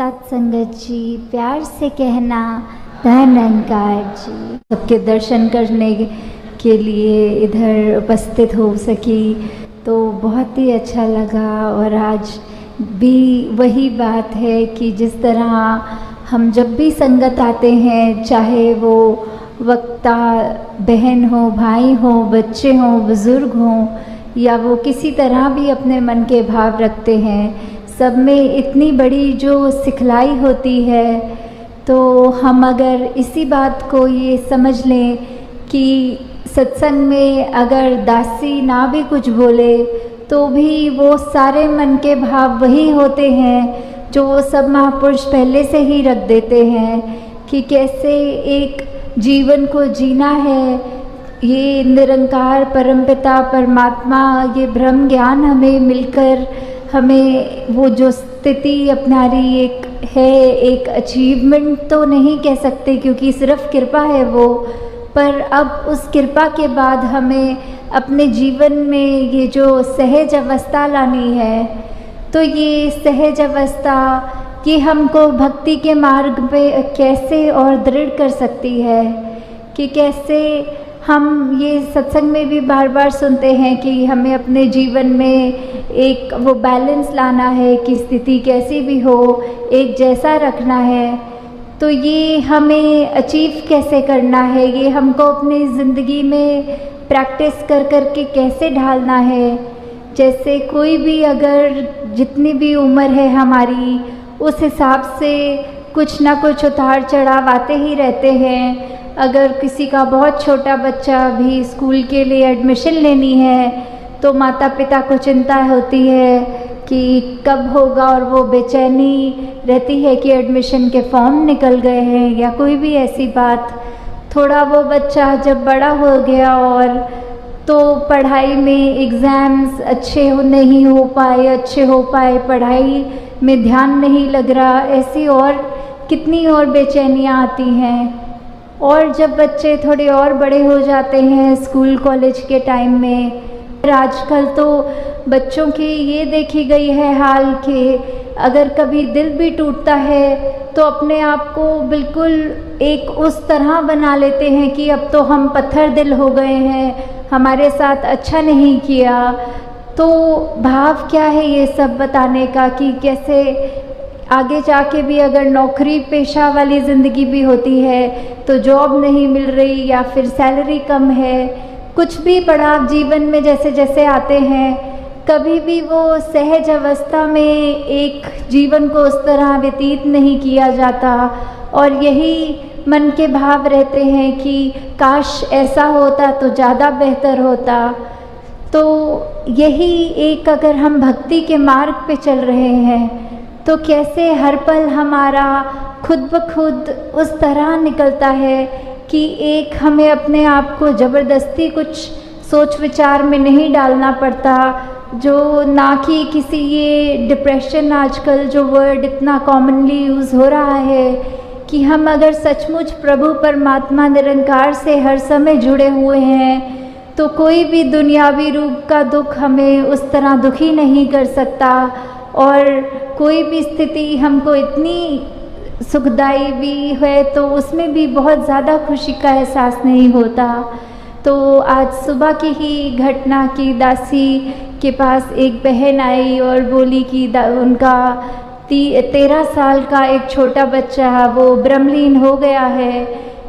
सत्संगत जी, प्यार से कहना धनंकार जी। सबके दर्शन करने के लिए इधर उपस्थित हो सकी तो बहुत ही अच्छा लगा। और आज भी वही बात है कि जिस तरह हम जब भी संगत आते हैं, चाहे वो वक्ता बहन हो, भाई हो, बच्चे हों, बुज़ुर्ग हों, या वो किसी तरह भी अपने मन के भाव रखते हैं, सब में इतनी बड़ी जो सिखलाई होती है। तो हम अगर इसी बात को ये समझ लें कि सत्संग में अगर दासी ना भी कुछ बोले तो भी वो सारे मन के भाव वही होते हैं जो वो सब महापुरुष पहले से ही रख देते हैं कि कैसे एक जीवन को जीना है। ये निरंकार परमपिता परमात्मा, ये ब्रह्म ज्ञान हमें मिलकर हमें वो जो स्थिति अपना रही एक है, एक अचीवमेंट तो नहीं कह सकते क्योंकि सिर्फ कृपा है वो, पर अब उस कृपा के बाद हमें अपने जीवन में ये जो सहज अवस्था लानी है। तो ये सहज अवस्था ये हमको भक्ति के मार्ग पे कैसे और दृढ़ कर सकती है कि कैसे हम ये सत्संग में भी बार बार सुनते हैं कि हमें अपने जीवन में एक वो बैलेंस लाना है कि स्थिति कैसी भी हो एक जैसा रखना है। तो ये हमें अचीव कैसे करना है, ये हमको अपनी ज़िंदगी में प्रैक्टिस कर कर के कैसे ढालना है। जैसे कोई भी अगर जितनी भी उम्र है हमारी, उस हिसाब से कुछ ना कुछ उतार चढ़ाव आते ही रहते हैं। अगर किसी का बहुत छोटा बच्चा भी स्कूल के लिए एडमिशन लेनी है तो माता पिता को चिंता होती है कि कब होगा, और वो बेचैनी रहती है कि एडमिशन के फॉर्म निकल गए हैं या कोई भी ऐसी बात। थोड़ा वो बच्चा जब बड़ा हो गया और तो पढ़ाई में एग्ज़ाम्स नहीं हो पाए, पढ़ाई में ध्यान नहीं लग रहा, ऐसी और कितनी और बेचैनियाँ आती हैं। और जब बच्चे थोड़े और बड़े हो जाते हैं स्कूल कॉलेज के टाइम में, आजकल तो बच्चों की ये देखी गई है हाल कि अगर कभी दिल भी टूटता है तो अपने आप को बिल्कुल एक उस तरह बना लेते हैं कि अब तो हम पत्थर दिल हो गए हैं, हमारे साथ अच्छा नहीं किया। तो भाव क्या है ये सब बताने का कि कैसे आगे जाके भी अगर नौकरी पेशा वाली ज़िंदगी भी होती है तो जॉब नहीं मिल रही या फिर सैलरी कम है, कुछ भी पड़ाव जीवन में जैसे जैसे आते हैं, कभी भी वो सहज अवस्था में एक जीवन को उस तरह व्यतीत नहीं किया जाता। और यही मन के भाव रहते हैं कि काश ऐसा होता तो ज़्यादा बेहतर होता। तो यही एक अगर हम भक्ति के मार्ग पे चल रहे हैं तो कैसे हर पल हमारा खुद ब खुद उस तरह निकलता है कि एक हमें अपने आप को ज़बरदस्ती कुछ सोच विचार में नहीं डालना पड़ता, जो ना कि किसी ये डिप्रेशन आजकल जो वर्ड इतना कॉमनली यूज़ हो रहा है कि हम अगर सचमुच प्रभु परमात्मा निरंकार से हर समय जुड़े हुए हैं तो कोई भी दुनियावी रूप का दुख हमें उस तरह दुखी नहीं कर सकता, और कोई भी स्थिति हमको इतनी सुखदाई भी है तो उसमें भी बहुत ज़्यादा खुशी का एहसास नहीं होता। तो आज सुबह की ही घटना की दासी के पास एक बहन आई और बोली कि उनका 13 साल का एक छोटा बच्चा वो ब्रह्मलीन हो गया है।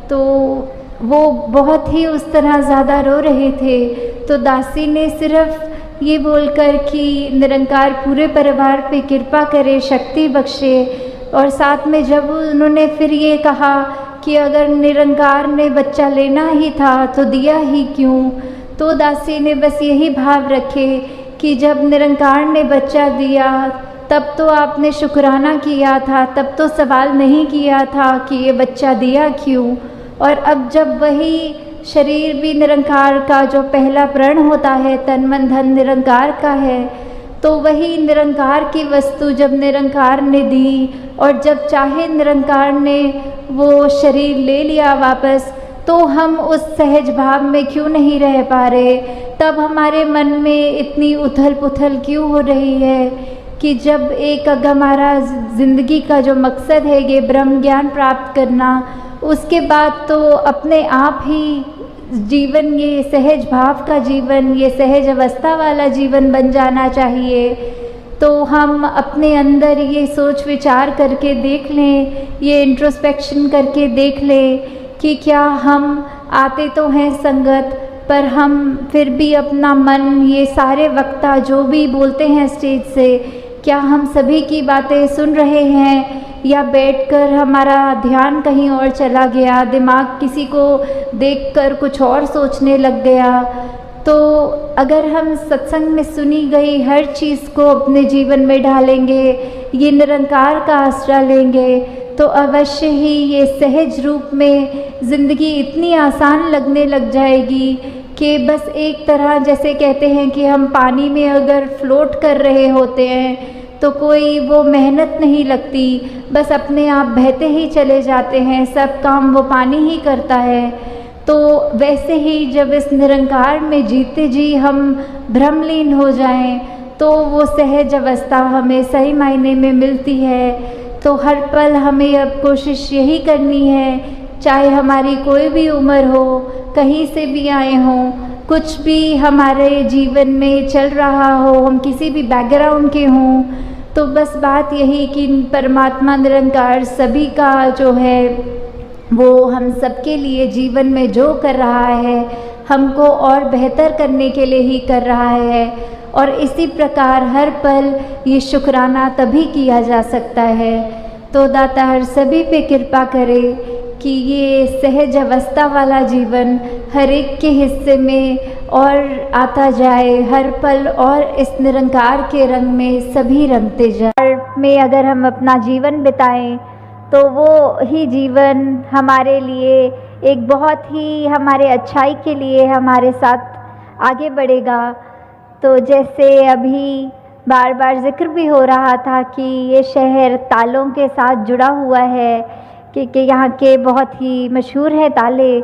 तो वो बहुत ही उस तरह ज़्यादा रो रहे थे। तो दासी ने सिर्फ ये बोलकर कि निरंकार पूरे परिवार पे कृपा करे, शक्ति बख्शे, और साथ में जब उन्होंने फिर ये कहा कि अगर निरंकार ने बच्चा लेना ही था तो दिया ही क्यों, तो दासी ने बस यही भाव रखे कि जब निरंकार ने बच्चा दिया तब तो आपने शुक्राना किया था, तब तो सवाल नहीं किया था कि ये बच्चा दिया क्यों। और अब जब वही शरीर भी निरंकार का जो पहला प्रण होता है, तन मन धन निरंकार का है, तो वही निरंकार की वस्तु जब निरंकार ने दी और जब चाहे निरंकार ने वो शरीर ले लिया वापस, तो हम उस सहज भाव में क्यों नहीं रह पा रहे। तब हमारे मन में इतनी उथल पुथल क्यों हो रही है कि जब एक अगर हमारा ज़िंदगी का जो मकसद है ये ब्रह्म ज्ञान प्राप्त करना, उसके बाद तो अपने आप ही जीवन ये सहज भाव का जीवन, ये सहज अवस्था वाला जीवन बन जाना चाहिए। तो हम अपने अंदर ये सोच विचार करके देख लें, ये इंट्रोस्पेक्शन करके देख लें कि क्या हम आते तो हैं संगत, पर हम फिर भी अपना मन, ये सारे वक्ता जो भी बोलते हैं स्टेज से, क्या हम सभी की बातें सुन रहे हैं या बैठकर हमारा ध्यान कहीं और चला गया, दिमाग किसी को देखकर कुछ और सोचने लग गया। तो अगर हम सत्संग में सुनी गई हर चीज़ को अपने जीवन में ढालेंगे, ये निरंकार का आसरा लेंगे, तो अवश्य ही ये सहज रूप में ज़िंदगी इतनी आसान लगने लग जाएगी कि बस एक तरह, जैसे कहते हैं कि हम पानी में अगर फ्लोट कर रहे होते हैं तो कोई वो मेहनत नहीं लगती, बस अपने आप बहते ही चले जाते हैं, सब काम वो पानी ही करता है। तो वैसे ही जब इस निरंकार में जीते जी हम भ्रमलीन हो जाएं, तो वो सहज अवस्था हमें सही मायने में मिलती है। तो हर पल हमें अब कोशिश यही करनी है, चाहे हमारी कोई भी उम्र हो, कहीं से भी आए हों, कुछ भी हमारे जीवन में चल रहा हो, हम किसी भी बैकग्राउंड के हों, तो बस बात यही कि परमात्मा निरंकार सभी का जो है वो हम सबके लिए जीवन में जो कर रहा है हमको और बेहतर करने के लिए ही कर रहा है। और इसी प्रकार हर पल ये शुक्राना तभी किया जा सकता है। तो दाता हर सभी पे कृपा करे कि ये सहज अवस्था वाला जीवन हर एक के हिस्से में और आता जाए, हर पल और इस निरंकार के रंग में सभी रंगते जाए। में अगर हम अपना जीवन बिताएं तो वो ही जीवन हमारे लिए एक बहुत ही हमारे अच्छाई के लिए हमारे साथ आगे बढ़ेगा। तो जैसे अभी बार बार जिक्र भी हो रहा था कि ये शहर तालों के साथ जुड़ा हुआ है, कि यहाँ के बहुत ही मशहूर है ताले।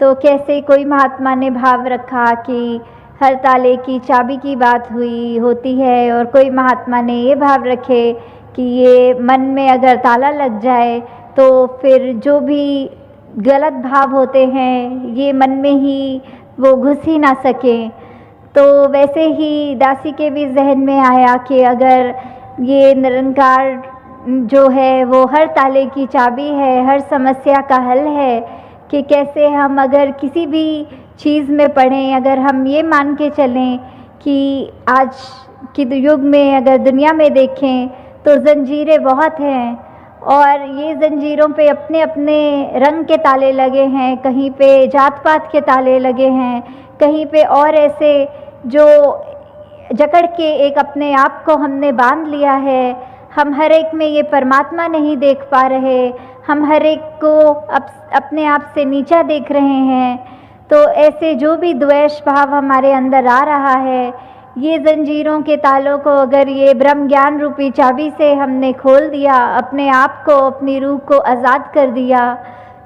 तो कैसे कोई महात्मा ने भाव रखा कि हर ताले की चाबी की बात होती है, और कोई महात्मा ने ये भाव रखे कि ये मन में अगर ताला लग जाए तो फिर जो भी गलत भाव होते हैं ये मन में ही वो घुस ही ना सकें। तो वैसे ही दासी के भी जहन में आया कि अगर ये निरंकार जो है वो हर ताले की चाबी है, हर समस्या का हल है, कि कैसे हम अगर किसी भी चीज़ में पढ़ें, अगर हम ये मान के चलें कि आज के युग में अगर दुनिया में देखें तो ज़ंजीरें बहुत हैं, और ये ज़ंजीरों पे अपने अपने रंग के ताले लगे हैं, कहीं पे जात पात के ताले लगे हैं, कहीं पे और ऐसे जो जकड़ के एक अपने आप को हमने बांध लिया है। हम हर एक में ये परमात्मा नहीं देख पा रहे, हम हर एक को अपने आप से नीचा देख रहे हैं। तो ऐसे जो भी द्वेष भाव हमारे अंदर आ रहा है, ये ज़ंजीरों के तालों को अगर ये ब्रह्म ज्ञान रूपी चाबी से हमने खोल दिया, अपने आप को, अपनी रूह को आज़ाद कर दिया,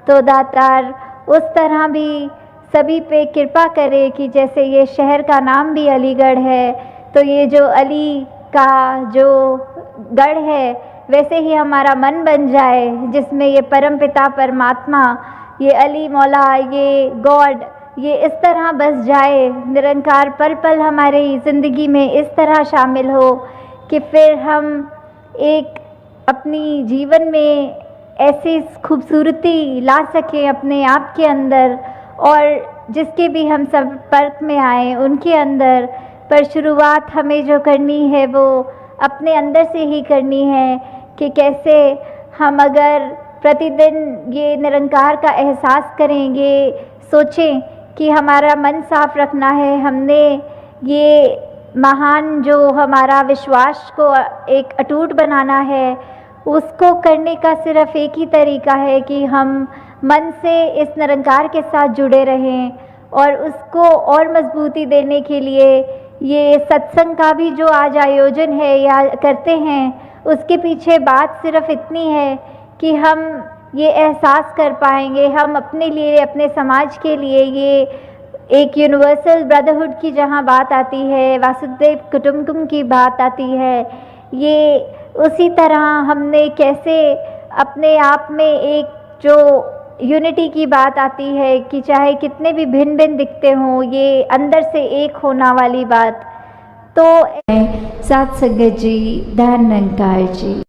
तो दातार उस तरह भी सभी पे कृपा करे कि जैसे ये शहर का नाम भी अलीगढ़ है, तो ये जो अली का जो गढ़ है वैसे ही हमारा मन बन जाए, जिसमें ये परमपिता परमात्मा, ये अली मौला, ये गॉड, ये इस तरह बस जाए, निरंकार पल पल हमारे ज़िंदगी में इस तरह शामिल हो कि फिर हम एक अपनी जीवन में ऐसी खूबसूरती ला सकें अपने आप के अंदर, और जिसके भी हम संपर्क में आए उनके अंदर। पर शुरुआत हमें जो करनी है वो अपने अंदर से ही करनी है, कि कैसे हम अगर प्रतिदिन ये निरंकार का एहसास करेंगे, सोचें कि हमारा मन साफ रखना है, हमने ये महान जो हमारा विश्वास को एक अटूट बनाना है, उसको करने का सिर्फ एक ही तरीका है कि हम मन से इस निरंकार के साथ जुड़े रहें। और उसको और मजबूती देने के लिए ये सत्संग का भी जो आज आयोजन है या करते हैं, उसके पीछे बात सिर्फ इतनी है कि हम ये एहसास कर पाएंगे, हम अपने लिए, अपने समाज के लिए, ये एक यूनिवर्सल ब्रदरहुड की जहाँ बात आती है, वासुदेव कुटुंबकम की बात आती है, ये उसी तरह हमने कैसे अपने आप में एक जो यूनिटी की बात आती है कि चाहे कितने भी भिन्न भिन्न दिखते हों, ये अंदर से एक होना वाली बात। तो सात संगत जी, धन निरंकार जी।